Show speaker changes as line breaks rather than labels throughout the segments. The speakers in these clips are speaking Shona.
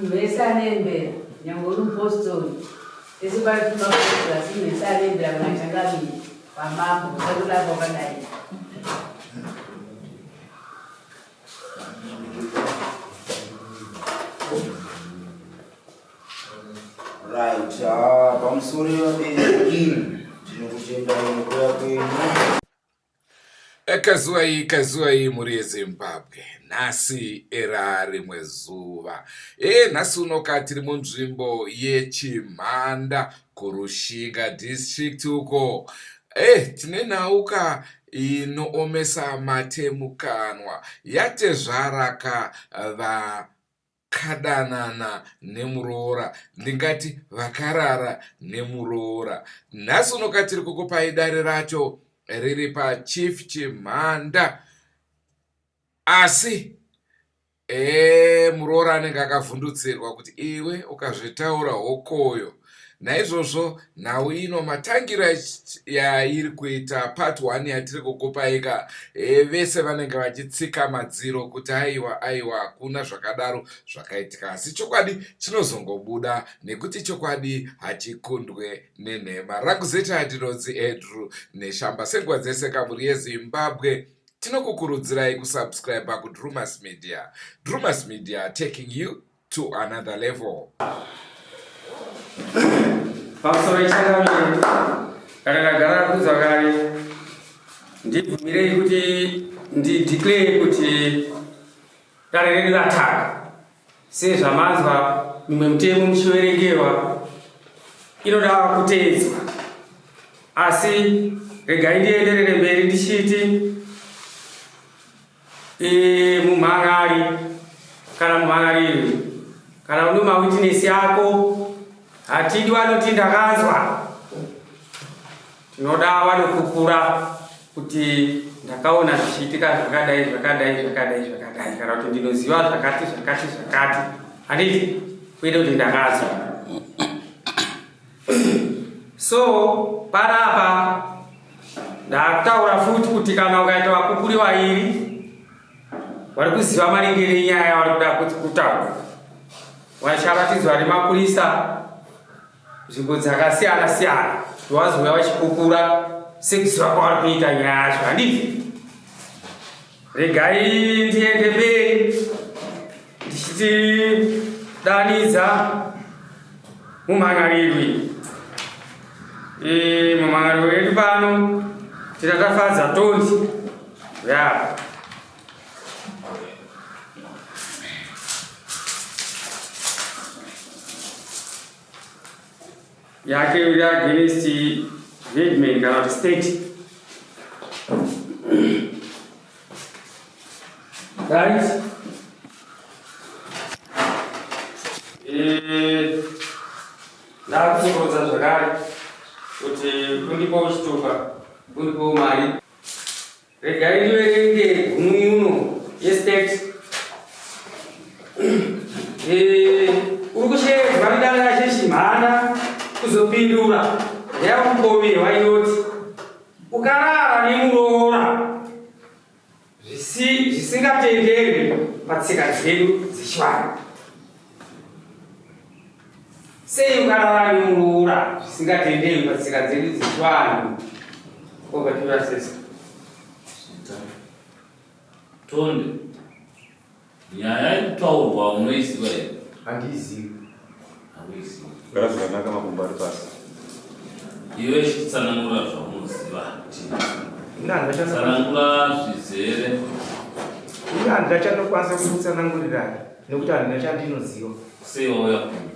Mesalembe nyangolu posto esibali kumaposta simesalembe amachangami pamambo sakula bokanai.
Right, pamsuri wabegin tinokuchenda inokuya kwenu.
Kazuai muri Zimbabwe. Nasi era rimwe zuva. Nasi unoka tiri munzvimbo yeChimhanda kuRushiga district uko. Tine nhauka inoomesa mate mukanwa. Yatezvaraka vakadanana nemuroora. Ndingati vakarara nemuroora. Nasi unoka tiri kukupai dare racho riri paChief Chimhanda. Asi muroora anenge akavhundutsirwa kuti iwe ukazvitaura hokoyo. Naizvozvo nhau ino matangira yairi kuita part 1 yatiri kukupaika, vese vanenge vachitsika madziro kuti aiwa hakuna zvakadaro zvakaitika. Asi chokwadi chinozongobuda nekuti chokwadi hachikundwe nenhema. Rakuzeta hatinodzi Andrew Neshamba. Senguva dzese kamuri yeZimbabwe tinokukurudzirai kusubscribe kuDrumas Media. Drumas Media, taking you to another level.
Pamusoro changamire kakagara kuzvakare ndibvumirei kuti ndideclare kuti dare redu rataka. Sezvamanzwa mimwe mitemo muchiverengerwa inoda kuteedzwa, asi regai ndienderere mberi ndichiti mumhan'ari kana mumhan'ariri kana une mawitness yako hatidi vanoti ndakanzwa, tinoda vanokukura kuti ndakaona zvichiitika zvakadai kana kuti ndinoziva zvakati handiti kuita kuti ndakanzwa. So panapa ndakutaura futi kuti kana ukaita vakukuri vairi vari kuziva maringiro enyaya vari kuda kuti kutaura, vacharatidzwa nemapurisa nzvimbo dzakasiyana-siyana kuti vazouya vachikukura sekuziva kwavari kuita nyaya yacho handiti. Regai ndiende mberi ndichitidanidza mumhan'arirwi. Mumhan'arirwi redu pano tinatafadza tondi yake iri against Redman kana kuti state. Right? Ndakusorodza zvakare kuti kundipo uchituka kundipo mari. Regai ndiverenge gumi uno yestate. Uri kushedzwa nedare raChimhanda kuzopindura yakuboverwa inoti ukarara nemuroora zvisingatenderwi patsika dzedu dzechivanhu. Sei ukarara nemuroora zvisingatenderwi patsika dzedu dzechivanhu? Ogativasesa
tonde nyaya yekutaurwa unoiziva here?
handiizivi.
Hauizivi.
Gara zvakanaka makumbo ari pasi.
Iwe chitsanangura zvaunoziva. Tsanangura zvizere.
Ini handingachanokwanisa kukutsanangurirani nekuti handina chandinoziva.
Sei wauya kuno?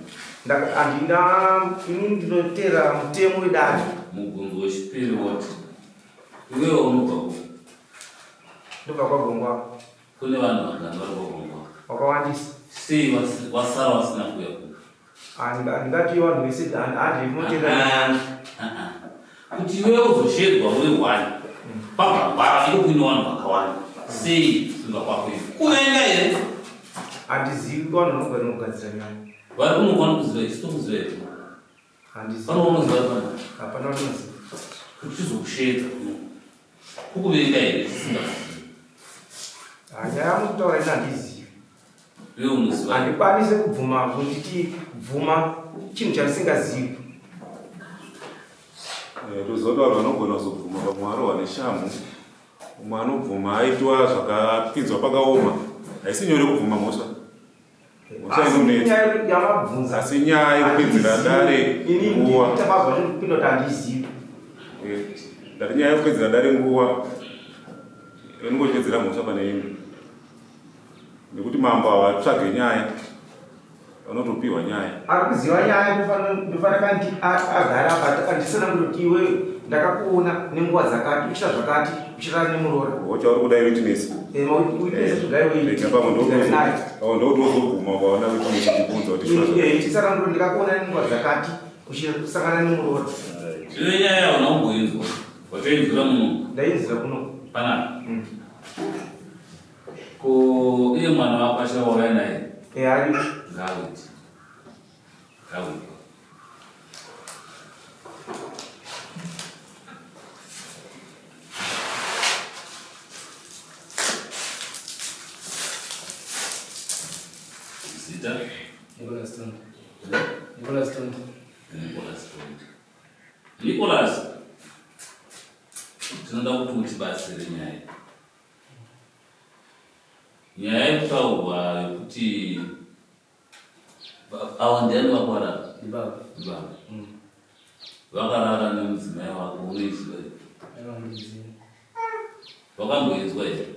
Ini ndinotera mutemo wedare.
Mubvunzo wechipiri woti iwewo unobva kuno?
Ndobva kwaGongwa.
Kune vanhu vangani vari kwaGongwa?
Wakawandisa.
Sei wasara wasina kuuya kuno?
Handingati vanhu vese handinotera.
Kuti iwewe uzoshedzwa uri 1 pabhagwara iko kuine vanhu vakawanda. Sei kufunga kwako iwe? Kuvenga here?
Handizivi vanhu vanogara nogadzira nyaya.
Vari unokwana kuziva isu tokuziva here?
Handizivi.
Pano unoziva pana?
Hapana unoziva.
kuti tizokushedza kukuvenga here tisingazivi.
Nyaya mukutaura ina handizivi.
Iwe unoziva?
Handikwanisi kubvuma kuti kubvuma chinhu chandisingazivi.
Ruzodo vanogona kuzobvuma pamwe wane shamhu. Umwe anobvuma aitwa zvakapinzwa pakaoma. Haisi nyore kubvuma mhosva. Asi nyaya yekupedzera dare nguva. Ndati nyaya yekupedzera dare nguva inongochedzera mhosva pane imwe. Nekuti mambo havatsvage nyaya, vanotopiwa nyaya.
Akuziva nyaya kufanira kuti agara apa andisana kuti iwe ndakakuona nenguva dzakati uchita zvakati uchita nemurora.
Wacha uri kuda witness.
Rega
pamwe ndozoguma ukaona witness kubvunza kuti
ndisana kuti ndakakuona nenguva dzakati uchisangana nemurora.
Iwe nyaya yaona umboinzwa. Watoinzwira muno?
Ndainzwira kuno.
Panapa? Ko iye mwana wako achauraya naye?
Ari.
Ngawiti. Ngawiti. Zita?
Nicholas Stone.
Nicholas, tinoda kuti utibasire nyaya. Nyaya yekutaurwa yekuti awa ndiani vakarara?
Ibaba.
Vakarara nemudzimai wako unoiziva here? Wakamboizwa here?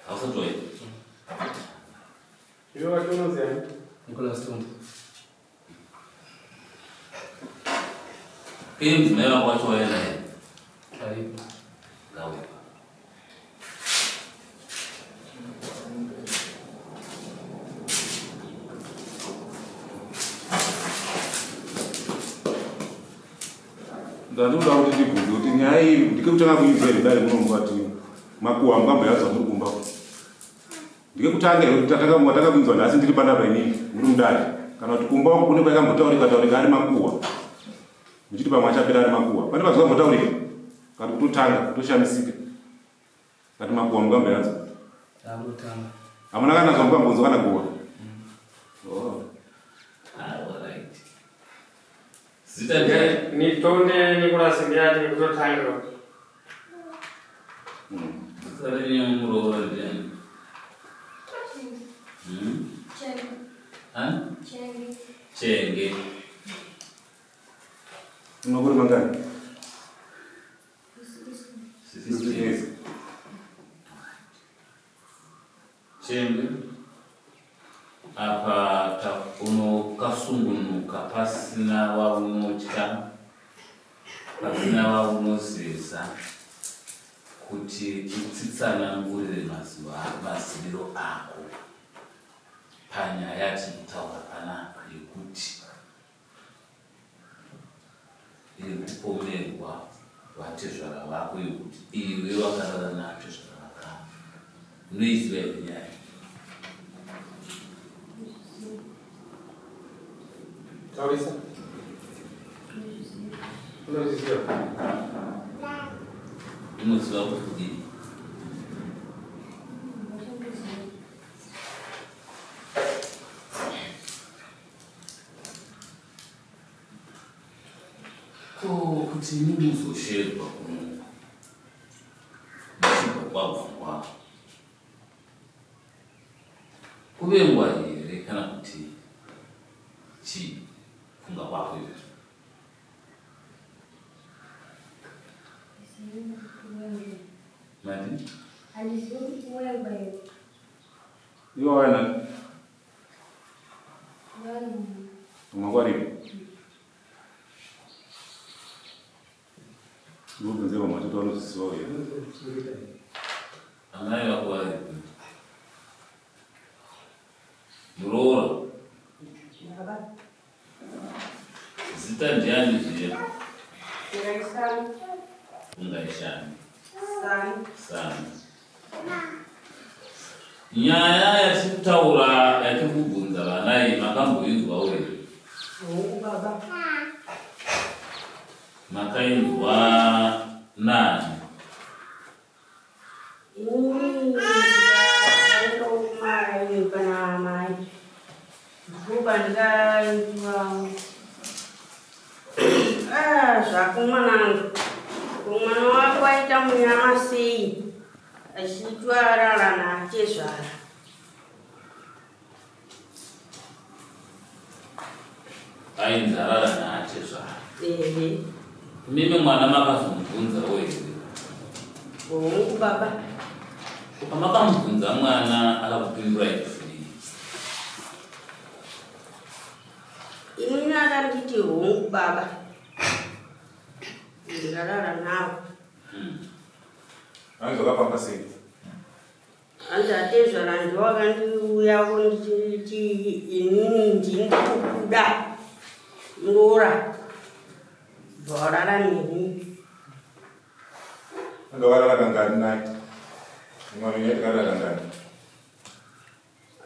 Hausati waita?
Iwe watonoziani?
Nicholas Stone.
Iye mudzimai wako wacho waenda here?
Aripo.
Ngawika.
Ndanoda kuti ndibvunze kuti nyaya iyi ndike kutanga kuinzwa here dare munomungati makuhwa mukamboyadzwa muri kumba. Ndike kutanga here kuti takabinzwa nhasi ndiri panapa inini muri mudare. Kana kuti kumba kune kwaikambotaurika ari makuhwa. Muchiti pamwe achapera ari makuhwa. Pane pazvikambotaurika? Kana kutotanga kutoshamisika. Kati makuhwa mukamboyadzwa. Hamuna kana zvamukambonzwa kana kuhwa.
Alright. Zita ndiani?
Nitonde Nicholas ndiani kutotangira.
Zita renyamurova ndiani? Chenge.
Makore mangani?
16. Chenge. Apa unokasumbunuka pasina waunotya, pasina waunozeza kuti utsitsanangurire maziviro ako panyaya yatinotaura panapa yekuti iri kupomerwa vatezvara vako yekuti iwe wakarara natezvara vakavo. Unoiziva here nyaya?
Taurisa? Unoziva?
Unoziva kuti kudini? Kuti muzosherwa kuno muchibva kwabvwa kuvengwa here kana kuti chii funga kwako izvezvo? Mati?
Iwo waina? Mangwaripo? Ndibvunze vamwe vatatu vanozvizivawo here.
Amai vako varipo? Muroora? Zita ndiani zviro? Ungaishani. Sani. Nyaya yatikutaura yatikubvunza vana iyi makamboinzwawo here? makaendwa nani?
Zvakumwanangu mwana wako aita munyama sei achitwarara naachezvara
Ainzarara naachezvara. Mimi mwana makazomubvunza wewe.
Hongu baba.
Pamakamubvunza mwana akakupindura ikufini.
Inini akanditi hongu baba. Ndarara nawo.
Anzo kapamba sei.
Anzi atezvara ndo wakandiuyawo ndichiti inini ndingakukuda ngora bhora nini
Angawara kangani naye. Mwana yetu kana kangani.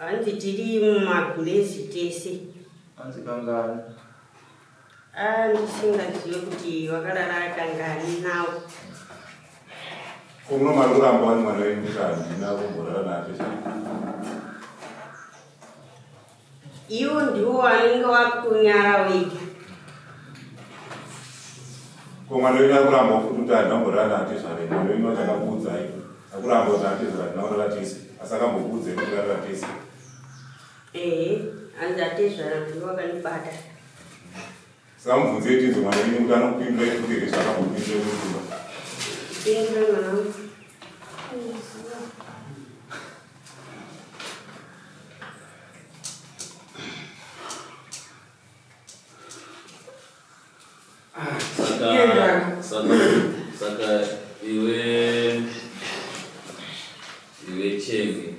anzi tiri mumagurezi tese.
Anzi kangani.
Ndisingazive kuti wakarara kangani nawo.
Kumno maruramba wani mwana wetu kandi na kumbora na pesa.
Iwo ndiwo wanenge wakunyara wega.
Mwana wetu akuramba kututa ndambora na pesa re. Mwana wetu akakudza ipo. Akuramba za pesa na tisi. Asakambokudze kuti ara tisi.
Anzi atezvara ndiwo wakanibata.
Samubvunze tinzo mwana wetu kuti anokupindura kuti zvakambopindura kuti.
Saka iwe chenge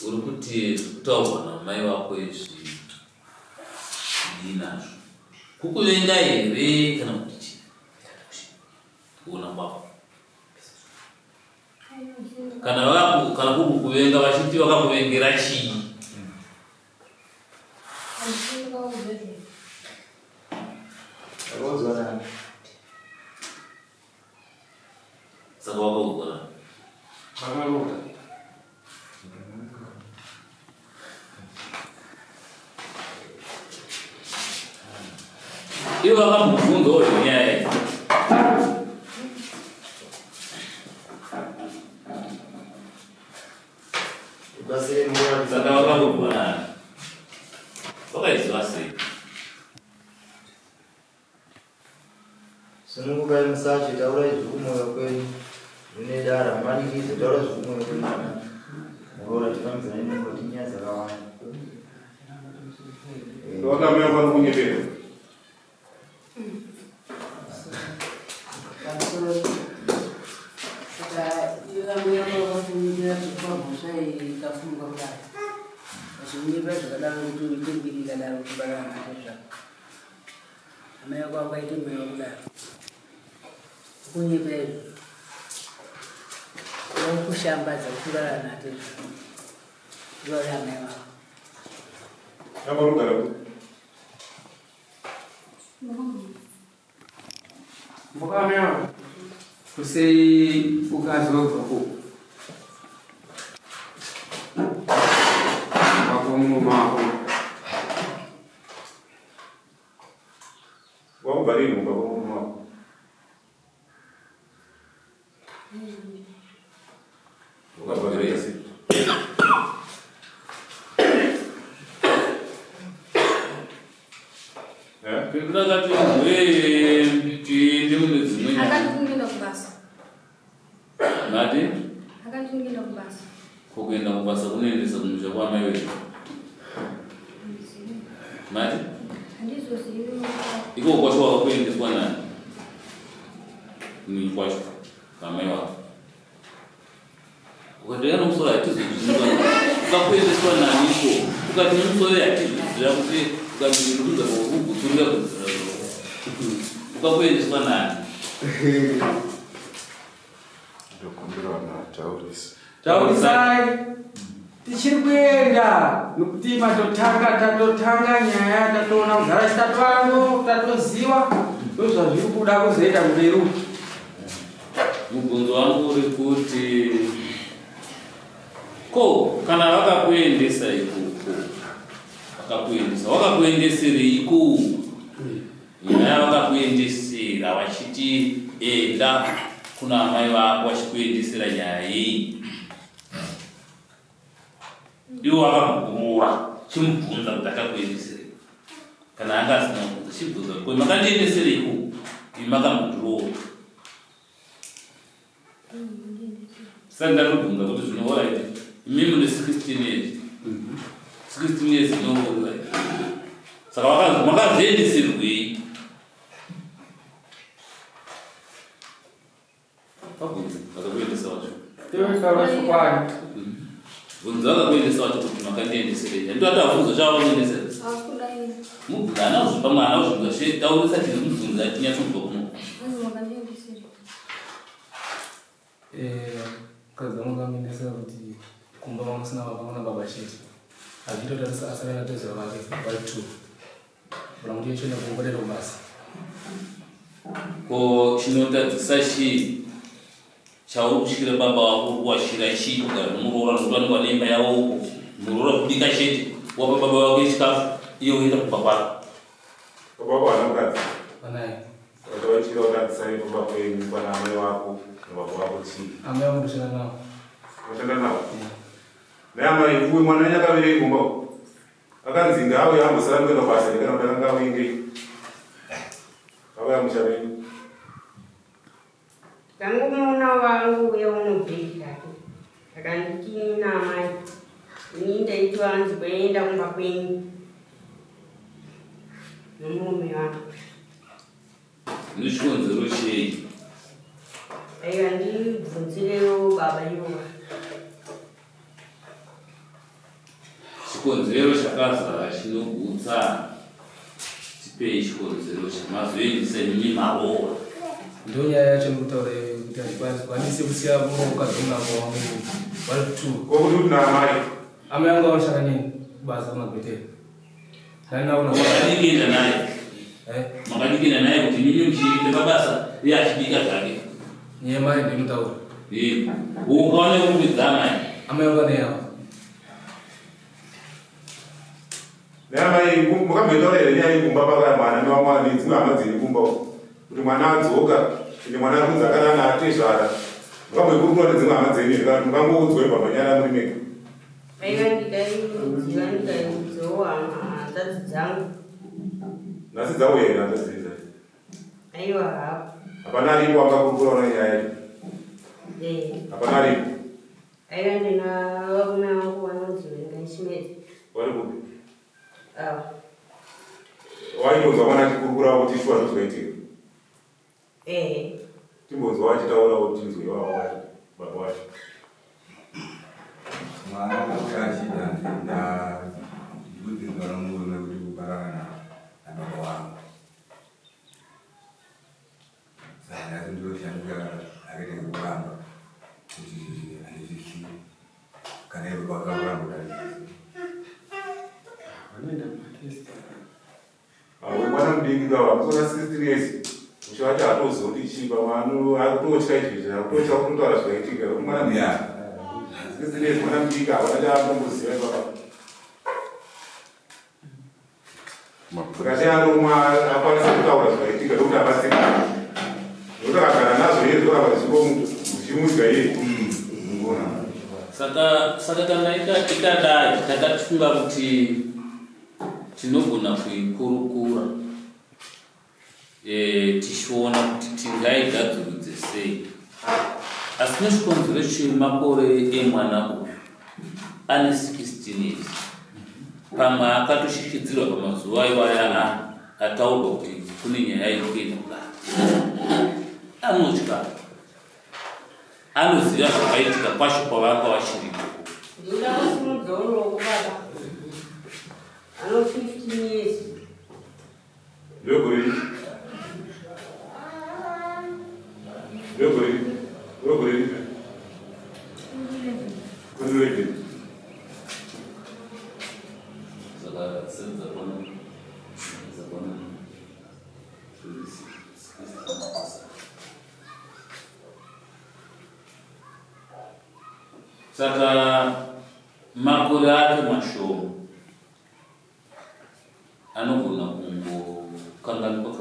uri kuti kutaurwa namai wako izvi ndinazvo kukuvenga here kana kuti chii kuona kwako kana kukuvenga vachiti vakakuvengera chii saka wakaugona
Vakaruka.
ivo vakamubvunza uyo nyaya saka vakaugona vakaiziva sei
Sununguka musachi taura izvumwoyo kwenyu zvine dara manikidzi taura zvumwoyo kwenyu ngora tikamuzana inongoti nyaya dzakawanda.
Ndokamira pano kunyepera.
kushambadza kurara nato zvorama
Namarugara ku.
Mbokamera kusei ukazogwa ko makomumako
Wakubariri mukakoma. Ukabariri si.
Ndakati tiende mune dzimwe
akandikuenda kubasa
mati
akandikuenda kubasa
kokuenda kubasa kunoendesa kumusha kwamai wedu mati
handizozivi
iko kwacho wakakuendeswa nani ni kwacho kwamai wako ukaendeya nomusoro hatizozviziva ukakuendeswa nani iko ukati nomusoro hatizozviziva kuti ukazvinduza kugutsurira ukakuendeswa nani
Ndokumbira na taurisi.
taurisai tichiri kuenda nokuti tatotanga nyaya tatoona kugara chitatu tatoziva ndozvazviri kuda kuzoita kuberu.
Mubvunzo wangu uri kuti ko kana vakakuendesa ikoko wakakuendeseri ikoko nyaya vakakuendesera vachiti enda kuna amai vako vachikuendesera nyaya iyi iwo vakakugurura chimubvunza kuti akakuendesere kana anga asina kubvunza chibvunza ko makandiendesere ikoko imakamudhurova saka ndanobvunza kuti zvinoora iti imimi mune 16 years 16 years inoora saka makazoendeserwei vabvunza vakakuendesa vacho bvunza vakakuendesa vacho kuti makandiendeserei ndoatavhunza chavavakuendesera mubvunza ana kuzvipa mwana kuzvibvunza taurisa tiri mubvunza tinyatsokubva kuno
kazi mukamendesera kuti kumba vamusina vakaona baba chete azvitotarisa asavana tezera vake vai2 bura kuti yechona kumba lero basa
ko chinotadzisa chii chauri kushira baba wako kuwashira chii kugara nomuroora nokuti vanenge vane imba yavo uko muroora kubika chete wapa baba wako chikafu iye uenda kubva kwako
baba wako vana mukadzi
vanaye
vachira utadzisai baba kwenyu pana amai vako baba wako chii
amai vangu ndoshanda navo
unoshanda navo neamai uwe mwana anyakaverei kumba akanzi ngawe ambosara kuenda basa ndikana kuti akanga awengei auya mushaveni
Kangumuna wangu weunobhedha akanditi namai ini ndaitwa hanzi kuenda kumba kwenyu nomurume wangu
nechikonzero chei
aiwa ndibvunzirewo baba iwa
chikonzero chakazara chinogutsa tipei chikonzero chamazoendesa nimi maroora
ndo nyaya yacho ndokutaura kuti hazvikwanisi kusiya mukadzonako vamweni vai2
kokuti kuti naamai
amai vangu vanoshanda nini basa kumagwetera
makadikenda naye makadikenda naye kuti nini muchiinde mabasa iye achibika zvake
nyemai ndimutaura
ukaone kumidza amai
amai vangu aneyava
neamai mukamboitaura here nyaya yekumba pakaya mwana nevamwana nedzimwe hama dziri kumba kuti mwana adzoka ende mwana ari kunzi akanana atezvara mukamboikurukuwa nedzimwe hama dzenyu zvikati mukangoudzwe pamanyara muri mega
aiwa ndikaiudziwa ndikaiudzawo hanzvadzi dzangu
nhasi dzavo here hanzvadzidza
aiwa hapo
hapana aripo angakurukura una nyaya hapana aripo
aiwa ndina varume vangu vanonzi vengaishimedza
vari kupi
awa
waingonzwa mwana achikurukura kuti ishwa zvozvaitika timbonzwa wachitaura kuti nzwi wawawacho baba wacho
mwana akashida nda kudzidzwa nomurume kuti kubarana na baba wangu saka ndoshandika akaita kuramba kuti andizvisiye kana ivo vakaramba
mwana mudiki kawa musona 16 years uchivacho hatozoti chipa mwana akutotya izvezvi akutotya kutotaura zvaitika kuti mwana mudiki 16 years mwana mudiki avanachaambomboziva baba saka aromwa akwanisa kutaura zvaitika ndokuti abatsirana nokuti akagara nazvo iye zvoramba zvichimudya iye
saka kana ikadai takatifunga kuti tinogona kuikurukura tichiona kuti tingaigadzirudze sei asi nechikonzero chemakore emwana uyu ane 16 years pamwe akatoshishidzirwa pamazuva iwaya ataurwa kuti kune nyaya iri kuenda kudaro anotya anoziva zvakaitika kwacho kwavanga vachiriko
ndinoda kusimudzauro wokubaba ano 15 years
ndogori ndogori ndogori 11
Saka makore ake mashomo anogona kungokanganikwa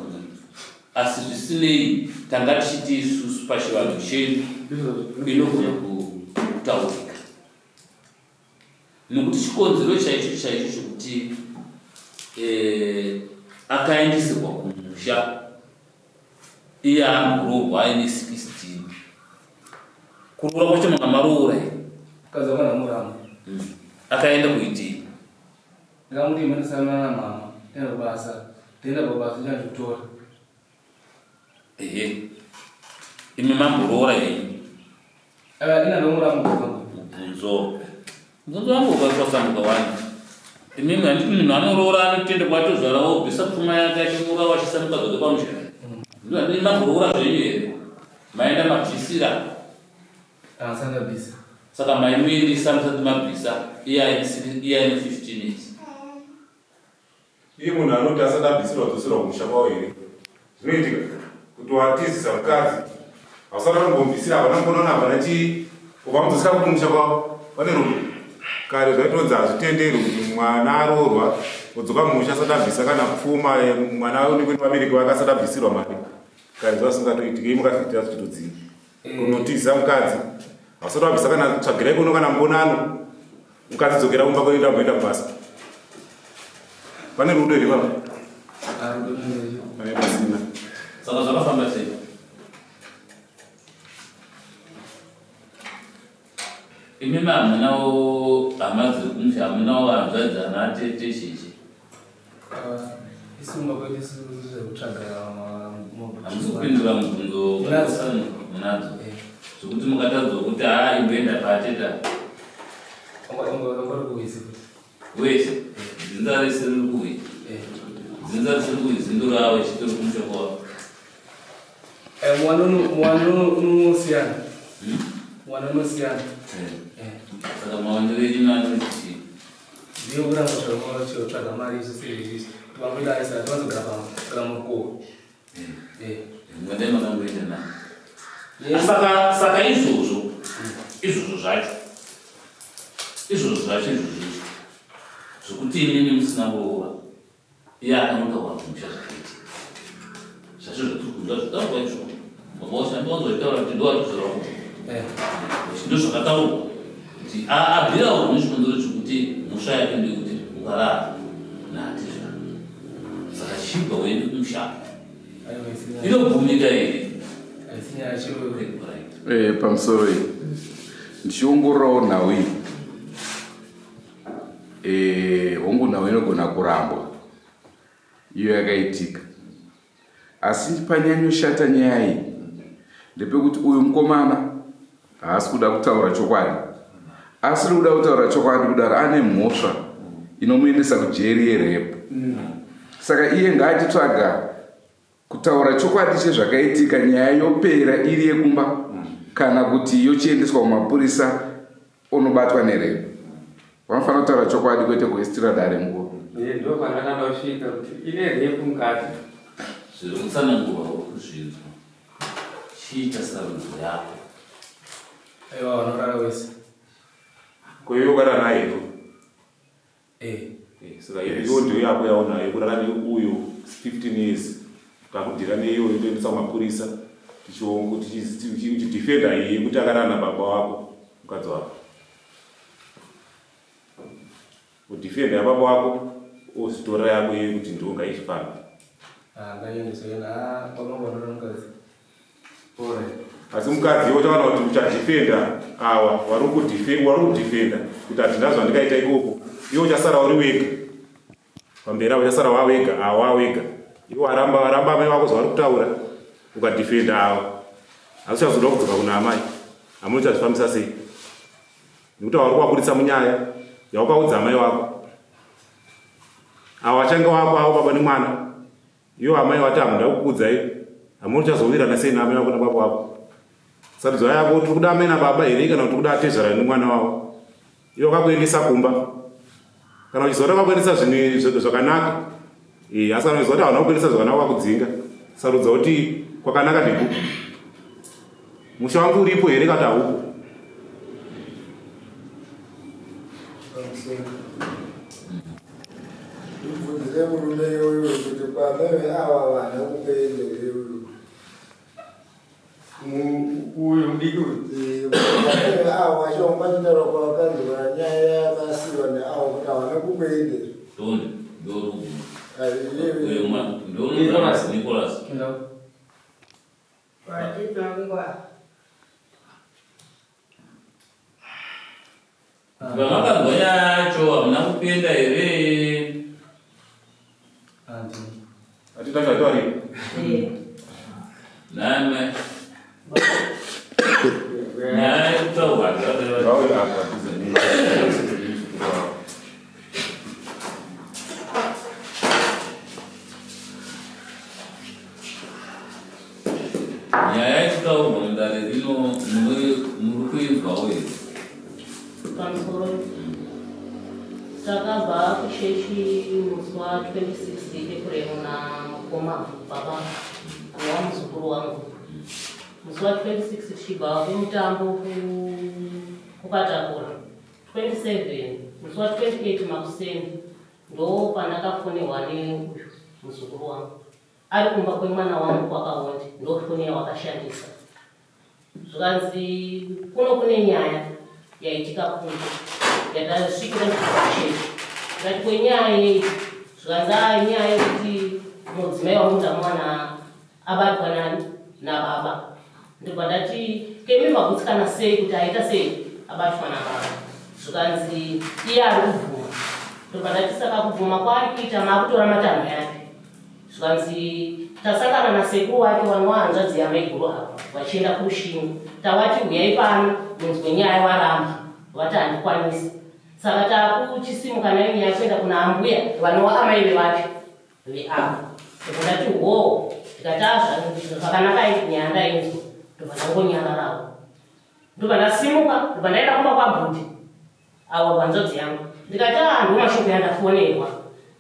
asi zvisinei tanga tichiti isusu pachivanhu chedu inogona kutaurika nekuti chikonzero chaicho chokuti akaendesirwa kumusha iye amurorwa aine 16 kuroora kwacho manga maroora
kazakana murama
akaenda kuitii
ngamuti manisana na mama enda basa tenda baba chachotora
imi mamborora yenyu
ina nomurama
mubvunzo wangu ukasamuka wani imimi handiti munhu anoroora anotende kwatozvara wobvisa pfuma yake achimura wachisamuka dzoke pamushana ndini mamborora zvenyu here maenda mabvisira
asanda bisa
saka maimuendisa musati mabvisa iye aine 15 years
iye munhu anoti asati abvisirwa dzoserwa kumusha kwawo here zvinoitika kuti watizisa mukadzi hausati anombomvisira havana kuonana havana chii ukamudzosera kuti musha kwawo pane rume kare zvaitonzi hazvitenderi kuti mwana arorwa odzoka mumusha asati abvisa kana pfuma mwana unenge vabereki vake asati abvisirwa mari kare zvasingatoitike mukafitira zvichitodzii unotiza mukadzi hausati wabvisa kana tsvagirai kuno kana mbonano ukadzidzokera kumba kuenda kuenda kubasa pane rudo here baba pane pasina
saka zvakafamba sei imimi hamunawo hama dziri kumusha hamunawo hanzvadzana atete cheche
isunga kwedu zvekutsvaga
hamusi kupindura mubvunzo munadzo zvokuti mukatadzwa kuti imboenda paateta wese dzinza rese riri kuwi dzinza risiri kuwi zindo ravo chitori kumusha kwavo
mwana unosiyana mwana unosiyana
saka maonero enyu anoiti
ndiyo kuramba chotsvaga mari isosezvizvi vamboita aisa tivazogara pamukowo
mwadai makamboenda nayo saka izvozvo zvacho zvokuti inini musina kuroora iye akanoka wakumusha zvakaiti zvacho zvatirikunda zvotaurwa izvo mamaoshandiwanzoitaura kuti ndowarizviraku ndo zvakataurwa kuti abvirawo nezvikonzero chokuti musha yake ndekuti ukarara naatizva saka chibva uende kumusha inobvumika here
pamusoro iyi ndichiongororawo nhau iyi hongu nhau inogona kurambwa iyo yakaitika asi panyanyoshata nyaya iyi ndepekuti uyu mukomana haasi kuda kutaura chokwadi asiri kuda kutaura chokwadi kudaro ane mhosva inomuendesa kujeri yerepo saka iye ngaatitsvaga kutaura chokwadi chezvakaitika nyaya yopera iri yekumba kana kuti yochiendeswa kumapurisa unobatwa nerepo vanofanira kutaura chokwadi kwete kuistira dare nguva
ndo pandakandosvika kuti ine repu mukati
zviri kutsanangurwa kuzvinzwa chiita sarudzo yako
aiwa vanorara wese
kweyokarana nayepo saka iyo ndiyo yako yaonayo kurara neuyo 15 years kakudhira neiyo itoendesa kumapurisa tichidifenda iyi kuti akarana baba wako mukadzi wako kudifenda yababa wako ozitora yako iyo kuti ndiwo ngaifamba asi mukadzi otaona kuti uchadifenda awa wari kudifenda kuti hatinazva ndikaita ikoko iwo uchasara uri wega pamberi avo uchasara wawega awawega iwo waramba amai wako zvavari kutaura ukadifenda ava asi uchazoda kudzoka kuna amai hamuna uchazvifambisa sei nekuti vari kuvaburitsa munyaya yaukaudza amai wako avo achange wako avo baba nemwana iwo amai wati hamunda kukuudzai hamuna uchazowirirana sei naamai wako nababa wako sarudzo yako tiri kuda amai nababa here kana kuti kuda atezvara nemwana wavo iwo kakuendesa kumba kana uchizoda kwakuendesa zvinhu zvakanaka asi kana uchizoda havana kukuendesa zvakanaka kwakudzinga sarudza kuti kwakanaka ndikupi musha wangu uripo here kana haupo
kusenga. Ndibvunzire murume iyoyo kuti pameve ava vana kupende iyoyo
uyu mudiki uyu
pameve ava vachomba chitaura kwavakadzi vanyaya yakasiwa neavo kuti havana kupende
Nicholas. Vamaka yacho hamuna kupenda here.
Atitaka twari.
Name. Naye kutaura
Rawe apa tizeni.
nyaya yekutaurwa mudare rino muri kuizwa uye
pamusoro takabva kusheshi musi wa 26 April na mukoma baba wa muzukuru wangu musi wa 26 tichibva kumutambo kukatakura 27 musi wa 28 makuseni ndo pandakafonerwa neuyu muzukuru wangu ari kumba kwemwana wangu kwakaonde ndofoni yawakashandisa zvikanzi kune nyaya yaitika kunze yatasvikira muchekecheke ngati kwenyaya iyi zvikanzi nyaya yekuti mudzimai wamundamwana abatwa nani nababa ndibva ndati kemimba kutsikana sei kuti aita sei abatwa nababa zvikanzi iye ari kubvuma ndibva ndati saka kubvuma kwaari kuita maakutora matanho yake zvikanzi tasangana nasekuru wake wanohanzvadzi yamaiguru apa vachienda kurushingo tawati uyai pano munzwe nyaya waramba vati handikwanisi saka taakuchisimuka nayo nyaya kuenda kuna ambuya vanova amai vevake veapa ndikundati hoo ndikati zvakanaka nyaya ndainzwa ndobva ndangonyararawo ndobva ndasimuka ndobva ndaenda kumba kwabhudhi avo vanzvadzi yangu ndikati ndo mashoko yandafonerwa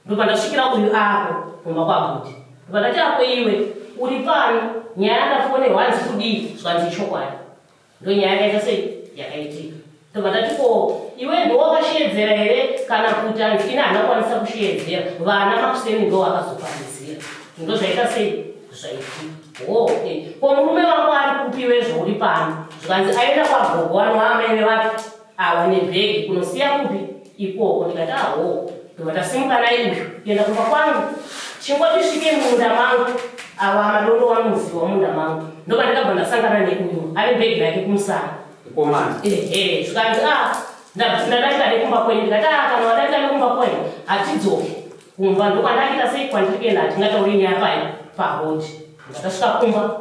ndobva ndasvikira uyu ako kumba kwabhudhi ndobva ndati ako iwe uri pano nyaya yandafonerwa hanzi kudii zvanzi chokwadi ndo nyaya yakaita sei yakaitika ndobva ndati ko iwe ndowakashedzera here kana kuti hanzi ine handakwanisa kushedzera vana makuseni ndo vakazokwanisira ndo zvaita sei zvaitika ko murume wako ari kupiwe zvouri pano zvikanzi aenda kwagogo wanoamai vake ava nebhegi kunosiya kupi ikoko ndikati ndobva ndasimuka naye uyu kuenda kumba kwangu chingotisvike munda mangu ava madondo wamuzi wamunda mangu ndobva ndakabva ndasangana neuyu ane bhegi rake kumusana zvikanzi ndadarika nekumba kwenyu ndikati kana wadarika nekumba kwenyu hatidzoke kumba ndokwandakuita sei kwandiri kuenda hatingatauri nyaya pai parodi ndatasvika kumba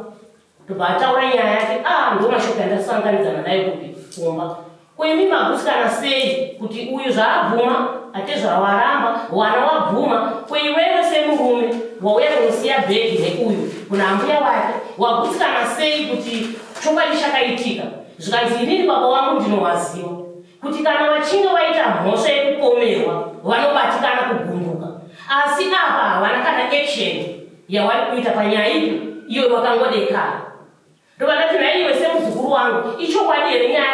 ndobva ataura nyaya yake ndo mashoko yandasanganidzana naye kupi kumba kwemi magutsikana sei kuti uyu zvaabvuma ate zvawaramba wana wabvuma kweiwewe semurume wauya kunosiya bhegi neuyu kuna ambuya wake wagutsikana sei kuti chokwadi chakaitika zvikanzi inini baba wangu ndinowaziva kuti kana vachinge vaita mhosva yekupomerwa vanobatikana kugunduka asi apa havana kana action yavari kuita panyaya ipi iyo vakangodekana ndobva ndati naiwe semuzukuru wangu ichokwadi here nyaya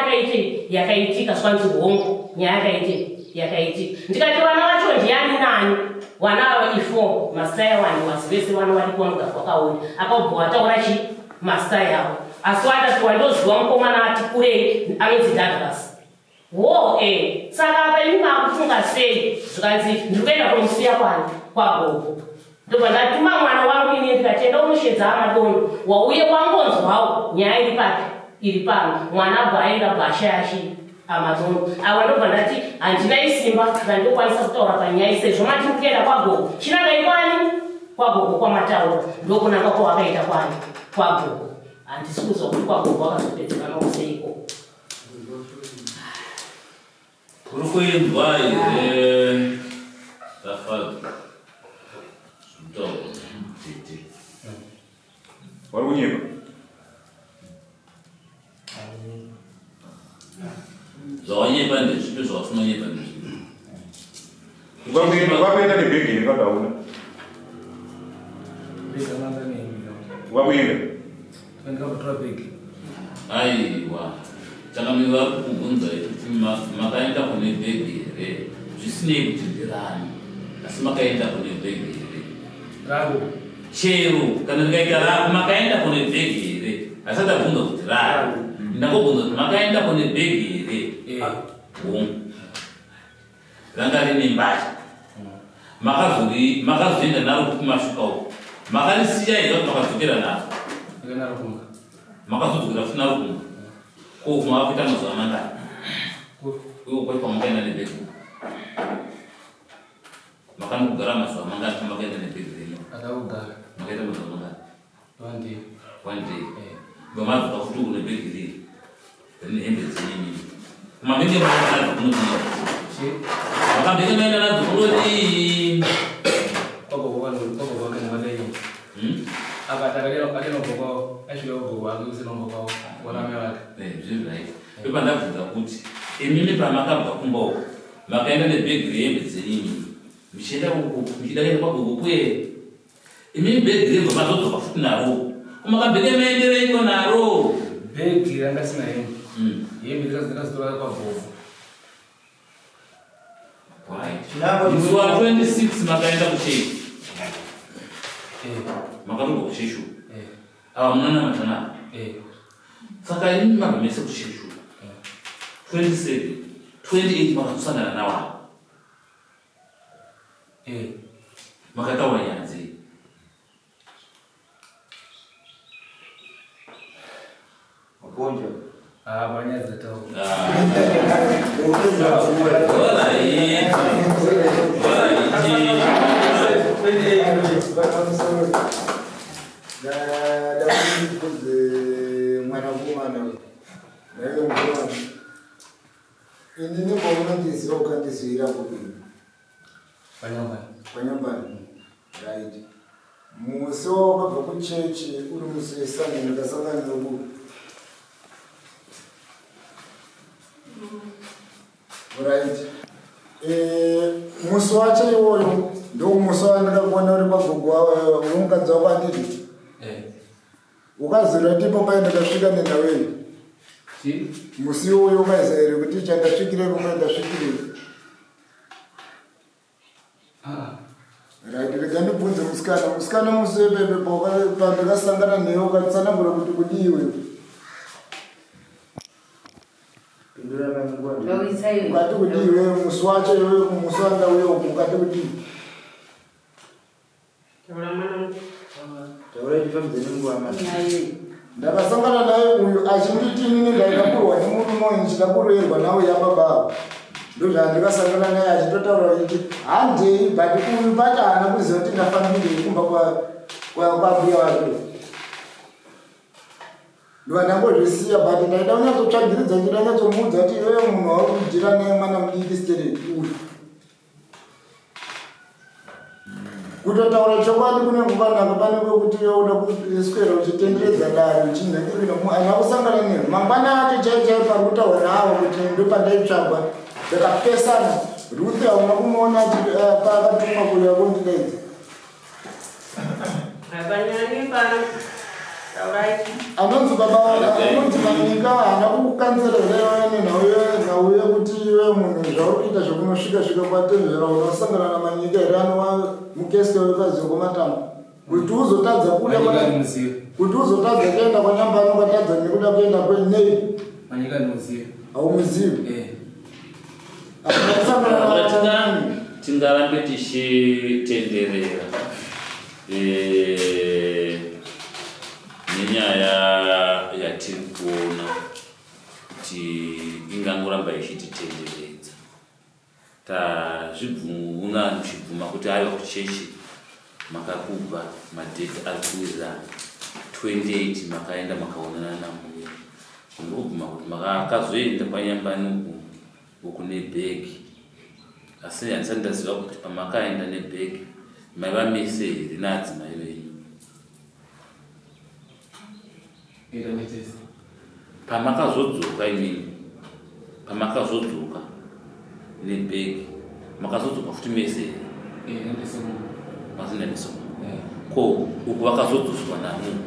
yakaitika zvikanzi hongo nyaya yakaitika ndikati vana vacho ndiani nani vana ava ifo masitaya wani wasi vese vana vari kuwanogara kwakaona akabva wataura chi masitaya avo asi watati wandoziva mukomana ati kurei anonzi Douglas saka apa imi maakufunga sei zvikanzi ndiri kuenda kunomusiya kwani kwagogo ndobva ndatuma mwana wangu ine ndikatenda unoshedza amadondo wauye wangonzwawo nyaya iri papi iri pano mwana abva aenda bvashayashii amadondo ava ndobva ndati handina isimba randinokwanisa kutaura panyaya isezvo matiri kuenda kwagogo chinangai kwani kwagogo kwamataura ndokunanga kwawakaita kwani kwagogo handisi kuzwa kuti kwagogo wakazopedzekana kuseiko
kuri kuinzwa here tafadha
Vari kunyika?
Zvawanyepa ndezvipi zvausinonyepa ndezvipi?
Vakuenda nebhegi nekadauna? Vakuenda?
Ndakatora bhegi.
Aiwa, chakamira kukubvunza kuti makaenda kune bhegi here zvisinei kuti ndirani asi makaenda kune bhegi here
rako
chero kana ndikaita rako makaenda kune bhegi here asati abvunza kuti rako ndakobvunza kuti makaenda kune bhegi here ranga rine mbatya makazoenda naro kumashuka uko makarisiya here kuti makadzokera naro makazodzokera futi naro kumba ko kumakakuita mazuva mangani uyo kwaipa makaenda nebhegi makanogara mazuva mangani pamakaenda nebhegi rino
akakugara
makaenda mazuva mangani 1 day bamazuka futi kune bhegi riri rine hembe dzinini kumabhege maaa kunodii makabhege maenda nadzo kunodii pepa ndabvunza kuti imimi pamakabva kumba uko makaenda nebhegi rehembe dzenini muchienda uko muchida kuenda kwagogo kwere imimi bhegi rebva mazodzoka futi naro kumakabhege maendereiko naro
bhegi rangasina hembe hembe dzakazotora kwagogo
musi wa 26 makaenda kuchechi makarogwa kusheshu ava munana matana saka imi mabamese kusheshu 27 28 makazosangana nawa makataura nyanzi
makonja
banyadzi dzataura
ini nikounandiziva ukandizivira kudini panyambani right musi wakabva kuchechi uri musi wesane ndakasangana noku right musi wacho iwoyo ndo musi wandakakuona uri pagogo umukadzi wako anditi ukazira tipo pai ndakasvika nendaweni musi uyu ukaiza here kuti chandasvikire rumwe ndasvikire right rega ndibvunze musikana musi wepepe pandakasangana newe ukatsanangura kuti kudiwe ukati kudiwe musi wacho iwe musi wandauye uku ukati kudiwe ndakasangana naye uyu achinditi nini ndaikakurwa nemurume uyu ndichikakurwerwa nawe yababa ndozvandikasangana naye achitotaura kuti handei but uyu pacho haana kuziva kuti ndafambirei kumba kwambuya wake ndovandangozvisiya but ndaida kunyatsotsvagiridza ndida nyatsomuudza kuti iwewe munhu wauri kudhira naye mwana mudiki stereti uyu kutotaura chokwadi kune nguvanaka pane kwekuti yoda kuswera uchitenderedza dare uchinhaana kusangana neho mangwana acho chaichai parikutaura navo kuti ndopandaitsvagwa ndakapesana ruthi hauna kumuona akatumwa kuya kundidaidza anonzi baba anonzi manyika haana kukanzerereuye kuti iwe munhu zvauri kuita zvekunosvika kwatenzvera unosangana namanyika here anova mukesike wekazoko matamba kuti uzotadza kuti uzotadza kuenda kwanyambani ukatadza nekuda kuenda kwenei haumuzivi
tingarambe tichitenderera nenyaya yatiri kuona kuti ingangoramba ichititenderedza tazvibvuna muchibvuma kuti aiwa kuchechi makakubva madheti ari kuwirirana 28 makaenda makaonana namuya ndobvuma kuti makazoenda panyambani uku nebhegi asi handisati ndaziva kuti pamakaenda nebhegi maiva mese here naadzimai venyu pamakazodzoka imini pamakazodzoka nebhegi makazodzoka futi mese here masina nesoma ko uku vakazodzoswa namu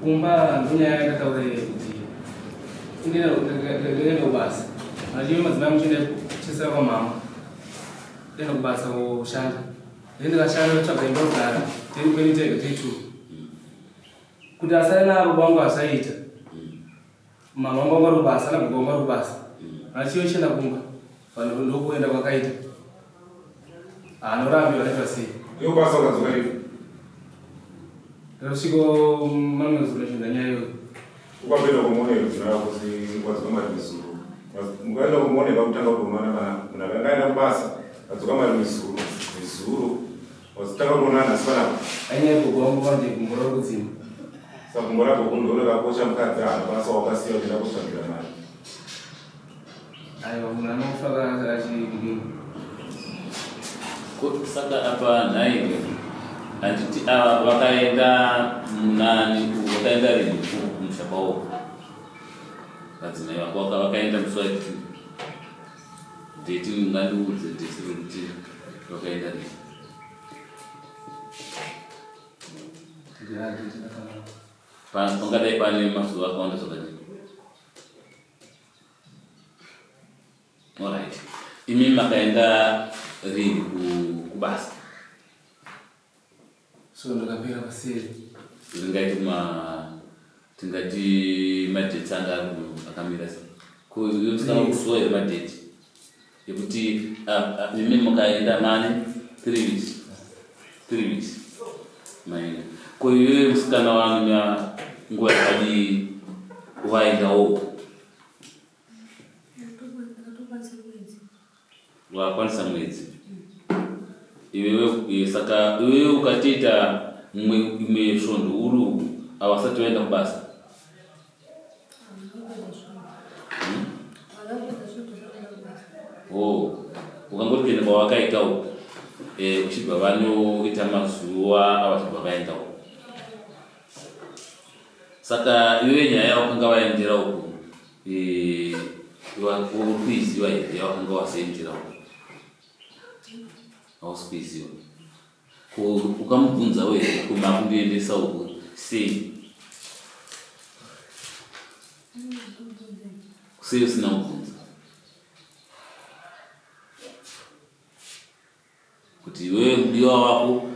kumba ndunyaya yakataura kuti indinobasa achive madzimai muchienda kuchisa kwamama ndenda kubasa ushanda ndikashanda tsvaga imba kugara tiri kwenitega teitu kuti asai navo vangu asaita mama vangu vanga rubasa nababa vanga rubasa achiyochenda kumba vanhu ndokuenda kwakaita anorambirwa nepasei
iyo basa ukadzoka ivi
ndasviko mamwe zuva zvenda nyaya iyoyo
ukapinda kumuonero zvinoya kuti wadzoka marimizuru mukaenda kumuonera kutanga kutomana kana munhu akangaenda kubasa adzoka marimizuru mizuru wazitanga kutonana asi panapa
anyaya gogo vangu vanje gumbo rari kudzima
saka gumbo rako kunhu rakakosha mukadzi hana basa wakasiya uchienda kushambira mari
aiwa munhu anofaka achidini
saka apa nhaiwe handiti ava vakaenda munani vakaenda rini kumushamba woko madzimai vako vakaenda muswati ndeti ngandiudze ndesiri kuti vakaenda rini pangadai pane mazuva akawanda zvakadini. Alright, imi makaenda rini kubasa?
So ndakapera paseri
ringaiti tingati madheti anga akamira sei kuyotikana kusuwa iri madheti ekuti imi mukaenda mane 3 weeks maina koiwe musikana wanu nguva yakadi waendawo wakwanisa mwedzi iwewe saka iwewe ukatiita imwe svondo uru awasati waenda kubasa ukangoti kuenda kwawakaitawo uchibva vanoita mazuva avachibva vaendawo saka iwewe nyaya yawakanga waendera uku uri kuiziva here yawakanga wasaendera uku hausi kuiziva ukamubvunza we kumakundiendesa uku sei usina kubvunza kuti wewe mudiwa wako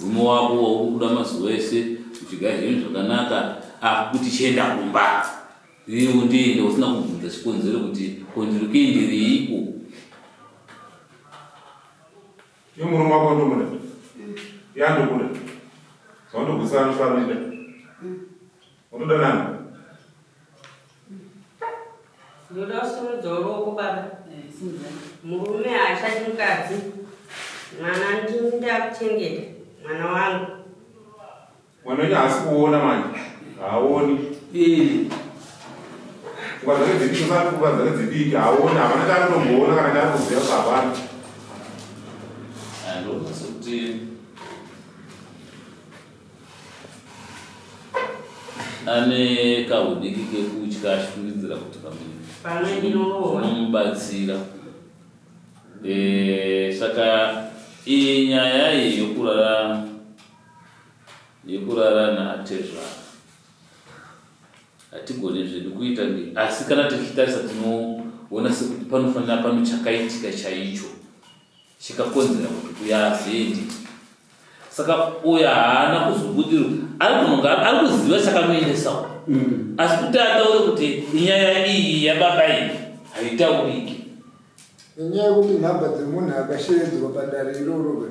murume wako waurikuda mazuva ese uchigara zvinhu zvakanaka akuti chienda kumba iwe ndiende usina kubvunza chikonzero kuti kondiri kuenderiiko
iyo murume wako ndomuda yandokuda zvaundokusana nofanida unoda nani
ndoda kusimudza ruoko baba murume haashati mukadzi mwana ndakuchengeta mwana wangu
mwana wenyu haasi kuona manje haaoni pfungwa dzake dzidiki usati pfungwa dzake dzidiki haaoni havana chaanotomboona kana chaanotoziva kuti havana
ndokuti ane kahudiki kekutya achifungidzira kuti kamubatsira saka iyi nyaya iyi yekurara naatezva hatigoni zvedu kuita asi kana tichitarisa tinoona sekuti panofanira pano chakaitika chaicho chikakonzera kuti kuyazendi saka uyo haana kuzobudirwa ari kuziva chakamuendesawo asi kuti ataure kuti inyaya iyi yababa iyi haitauriki
inyaya yekuti nhamba dzemunhu akashedzwa padare iroro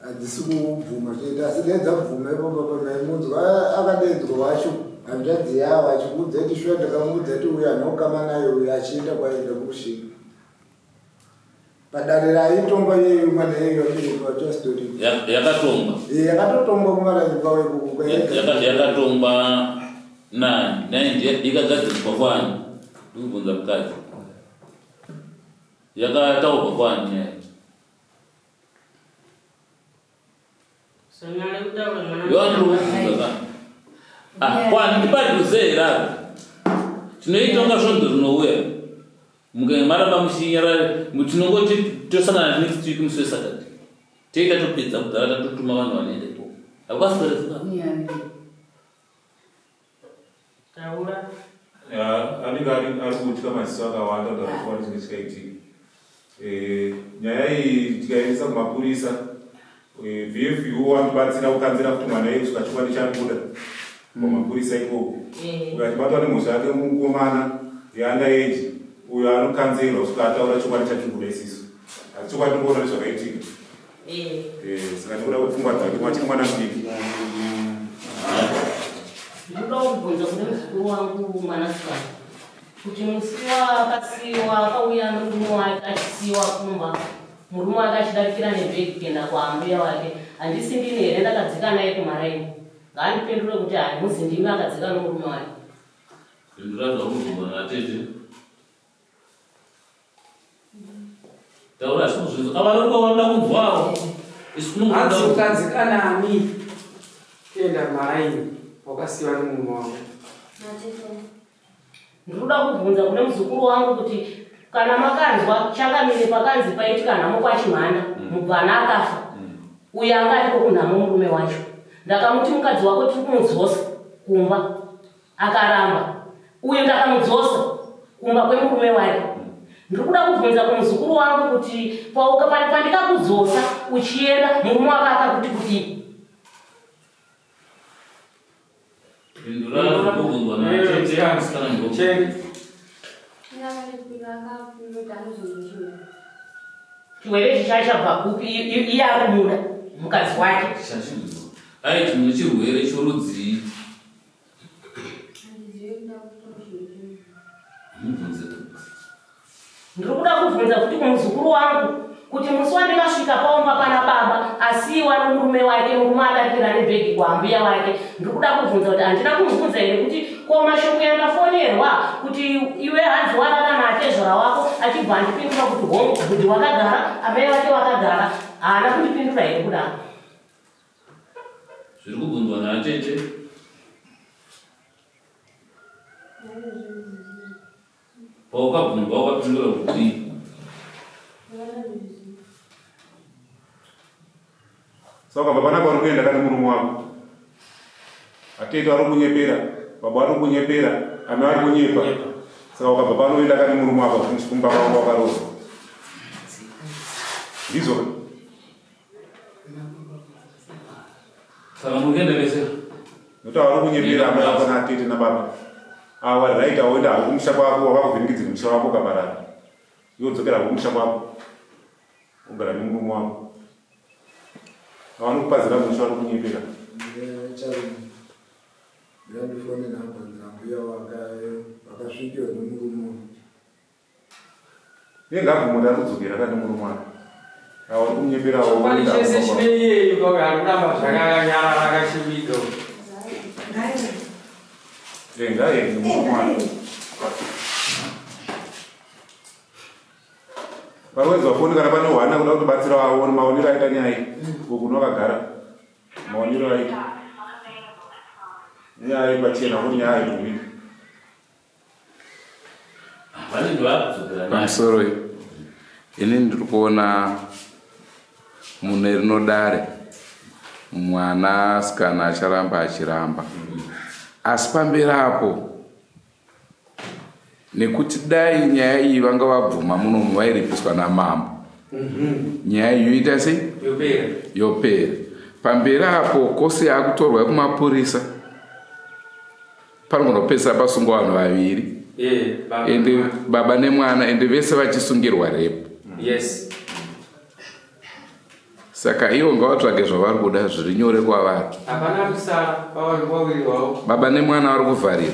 hadzisi kubvuma zvoita asi dai dzabvuma ipopa pamaimunzwa akadedzwa wacho hanzvadzi yavo achikudza kuti shuwa ndakamudza kuti uyu anokama nayo uyu achienda kwaenda kushinga padare raitongwa iyeyo mwana iyeyo achirivatastori yakatotongwa kumaranyika
yakatongwa ikagadzirwa kwani ndikubvunza mukadzi yakataurwa kwani kwani ndipadhuzera tinoitonga svondo rinouya maramba mushinyara tinongoti tosangana next week musi wesatade teita topedza kudhara tatotuma vanhu vanoenda ipo hakwasiperezika
anenge ari kutya maziso akawanda kuti chinge chikaitika nyaya iyi tikaendesa kumapurisa VFU wanobatsira kukanzira kuti mwana yedu chikwadi chabuda kumapurisa ikoko ukatibatwa nemhosva yake mukomana yeandaeji uyo anokanzirwa kusvika ataura chikwadi chachibuda isisu asi chikwadi tikuona nezvakaitika saka tikuda kupfungwa dzake machiri mwana mudiki.
Ndinoda kubvunza kune muzukuru wangu mwanasikana kuti musiwa akasiiwa akauya nomurume wake achisiiwa kumba, murume wake achidarikira nebhegi kuenda kwaambuya wake, handisi ndini here ndakadzika naye kumaraini. Ngaandipindure kuti handimuzi ndimi akadzika nomurume wake.
Pindura zvakubvumana atete. Taura zvinhu avarikuona kunzwawo.
Hanzi ukadzika nami kuenda kumaraini wakasiiwa nomurume wako.
Ndinoda kubvunza kune muzukuru wangu kuti kana makanzwa changamire pakanzi paitika nhamo kwachimhana mubvana akafa, uyo anga ariko kunhamo murume wacho. Ndakamuti mukadzi wako tiri kumudzosa kumba, akaramba. Uyo ndakamudzosa kumba kwemurume wake. Ndiri kuda kubvunza kumuzukuru wangu kuti pandikakudzosa uchienda murume wake akakuti kuti chiwere chichabva kupi iye akumuda mukadzi wake
aiti mune chirwere chorudzii
ndiri kuda kubvunza kuti kumuzukuru wangu kuti musi wandingasvika paomba pana baba asiiwa nomurume wake, murume adarikira nebhegi kwaambuya wake. Ndiri kuda kubvunza kuti handina kumubvunza here kuti ko mashoko yandafonerwa kuti iwe hanzi warara natezvara wako, achibva andipindura kuti hongu kuti wakagara, amai wake wakagara. Haana kundipindura here kudaro.
Zviri kubvunzwa naatete. Paukabvunzwa wakapindura kuti
saka baba nako ari kuenda kane murume wako, atete ari kunyepera, baba ari kunyepera, ame ari kunyepa. Saka ukabva panoenda kane murume wako kumba kwako wakaroza ndizvo
saka mungenda vese
nokuti ari kunyepera ame ako naatete nababa awa right awoenda hako kumusha kwako wakakuvhinikidzira musha wako ukaparara, iwo dzokera kumusha kwako ugara nemurume wako avanokupazira musha vari kunyepera.
Ndandifone nambanza mbuya wakasvikirwa nomurume
nengabvumo ari kudzokera kane murume wake awa uri kunyeperawo
Chokwadi chese chine iyeyu koga arikuramba zvakanyarara akashimika.
ngaende murume wake parwedza foni kana pane hwana kuda kutobatsira waone maonero aita nyaya uku wakagara maonero aita nyaya pachena kuti nyaya itumika
pamusoro ini ndiri kuona mune rinodare mwana asikana acharamba achiramba, asi pamberi apo nekuti dai nyaya iyi vanga vabvuma munomu vairipiswa namambo, nyaya iyi yoita sei yopera. Pamberi apo kosi akutorwa kumapurisa panogona pasungwa vanhu vaviri, ende baba nemwana, ende vese vachisungirwa repo. Saka ivo ngavatsvage zvavari kuda zviri nyore kwavari.
Hapana kusara pawaviri wavo.
Baba nemwana vari kuvharirwa.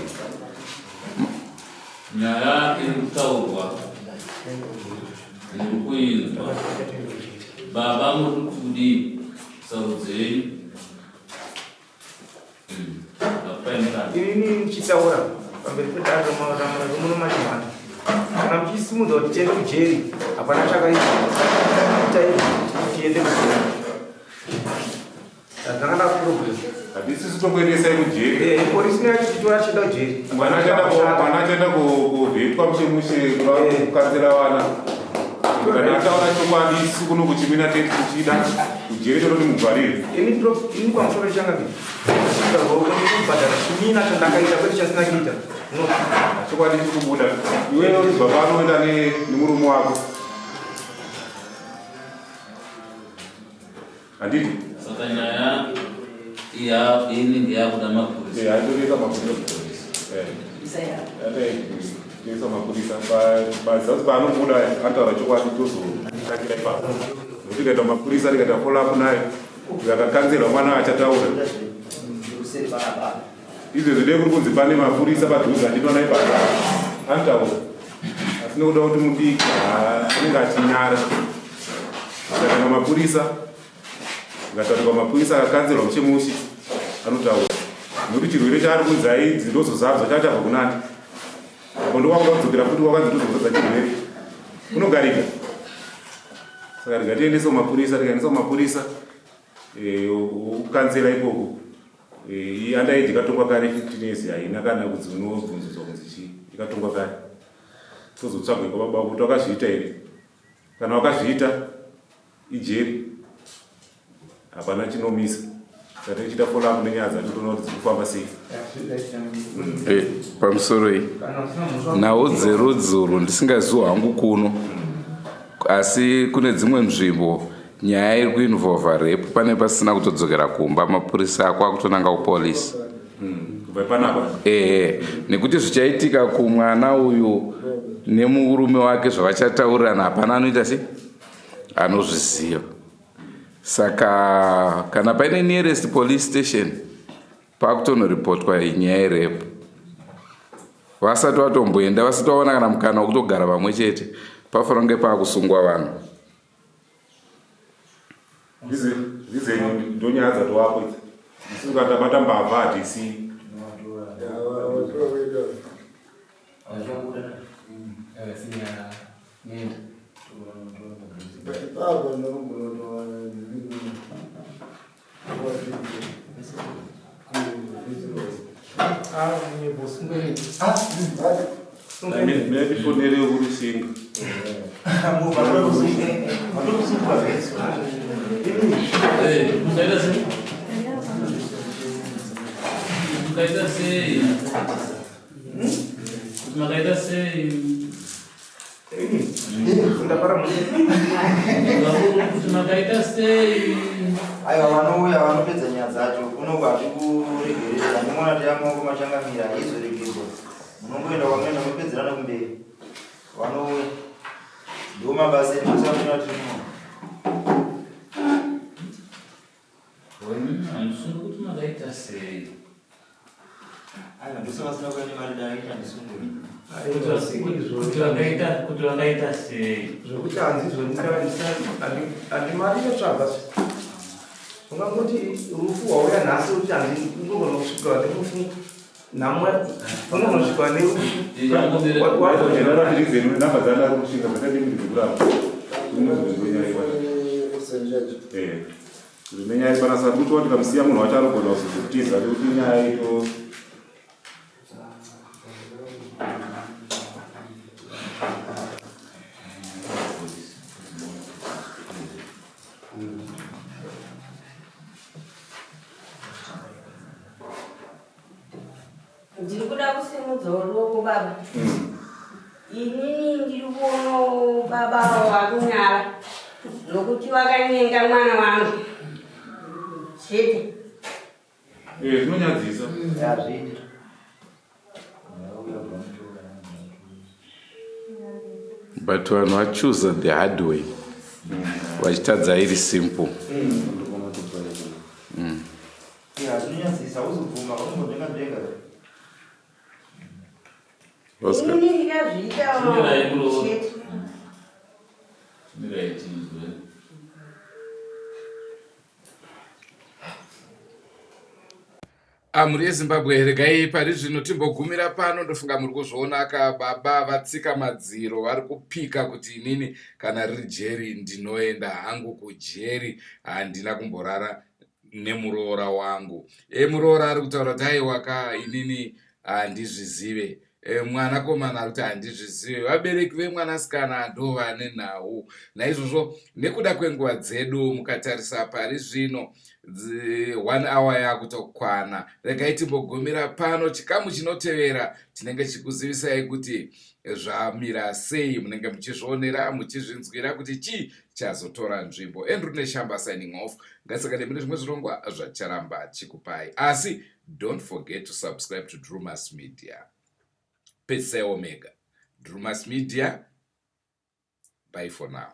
nyaya iri kutaurwa muri kuinzwa. Baba muri kudii saudzei
ini muchitaura pamberi pedare muno machimhanda kana muchisimudza kuti tiende kujeri hapana chakaita tiende kujeri zvakada problem
hadisi tokuendesai kujeri
polisi neyachitora chienda kujeri
mwana achaenda kuvhetwa mushemushe kukanzira vana kana ataona chokwadi isi kuno kuchimina tete kuchida kujeri tototi mubvarire
ini kwamusoro changamiri kubhadhara chimina chandakaita kwete chasina kuita
chokwadi chikubuda iwewe uzva panoenda nemurume wako Handiti?
Saka nyaya iya ini dia kuda mapurisa.
Handoreka mapurisa. Ndesa mapurisa pazasi paanobuda ataura chokwadi tozotakira ipapo. Nokuti kaita mapurisa rikaita follow up naye vakakanzelwa mwana achataura. Izvezvi dei kuri kunzi pane mapurisa padhuze andinoona ipapo anotaura. Asi nokuda kuti mudiki anenge achinyara. Saka mapurisa ngataurwa mapurisa akakanzelwa muchemushi anotaura. Nokuti chirwere chaari kunzi aidzi ndozozabva chatabva kunani. Kondo wakuda kudzokera futi wakanzi ndozozadza chirwere. Unogarika. Saka tikatiendesa mapurisa, tikaendesa mapurisa ukanzela ikoko. Andaidi ikatongwa kare 15 years haina kana kuti unobvunziswa kunzi chii. Ikatongwa kare. Tozotsvagwe kwababa kuti wakazviita here. Kana wakazviita ijeri. Hapana chinomisa. Saka tichita follow up nenyaya dzacho toona kuti dzikufamba sei.
Pamusoro iyi nawo dzerudzuru ndisingaziwa hangu kuno, asi kune dzimwe nzvimbo nyaya iri kuinvolva rape pane pasina kutodzokera kumba mapurisa ako akutonanga kupolisi. Nekuti zvichaitika kumwana uyu nemurume wake zvavachataurirana hapana anoita sei anozviziva. Saka kana paine nearest police station pakutonoripotwa nyaya yerepo. Vasati vatomboenda vasati vaona kana mukana wekutogara pamwe chete pafanira kunge paakusungwa vanhu.
Ndizeni ndonyaya dzatowapo idzi. Isingatabata mbavha hatisi. Maybe for nearly over sing.
Aiwa vanouya vanopedza nyaya dzacho kunobva zvikuregerera nemwana tayamaoko machangamira haizoregerwa munongoenda kwamwenda mopedzerana kumberi vanouya ndo mabasa emusaunira tino
Andisunga kuti makaita sei.
aiwa ndosavasina kuya nemari daaita ndisunguri
Kuti vakaita sei.
Zvokuti handimari inotsvaga ungangoti rufu wauya nhasi kuti handingogona kusvika nerufu namwe unonosvika nerufu
namba dzana kusvika dzakadini dzekurapa nenyaya panasa kuti watikamsiya munhu wacho anogona kuzokutiza kuti nyaya ito
ndiri kuda kusimudzawo ruoko baba. Inini ndiri kuonawo baba wakunyara nokuti vakanyenga mwana wangu chete.
Zvinonyadzisa.
Yazvidi.
But vanhu vachoose the hard way vachitadza iri simple.
Zvinonyadzisa uzobvuma vanongodenga denga.
Inini ndikazviitawo chete.
Muri yeZimbabwe regai pari zvino timbogumira pano. Ndofunga muri kuzviona baba vatsika madziro vari kupika kuti inini kana riri jeri ndinoenda hangu kujeri, handina kumborara nemuroora wangu. Muroora ari kutaura kuti aiwa inini handizvizive. mwanakomana kuti handizvizive. Vabereki vemwanasikana ndo vane nhau. Naizvozvo nekuda kwenguva dzedu mukatarisa pari zvino 1 hour yakutokwana, regai timbogumira pano. Chikamu chinotevera tinenge chikuzivisai kuti zvamira sei, munenge muchizvionera muchizvinzwira kuti chii chazotora nzvimbo. Andrew Neshamba signing off. Ngatsakade mune zvimwe zvirongwa zvacharamba chikupai, asi don't forget to subscribe to Drumas Media. Pese Omega. Drumas Media. Bye for now.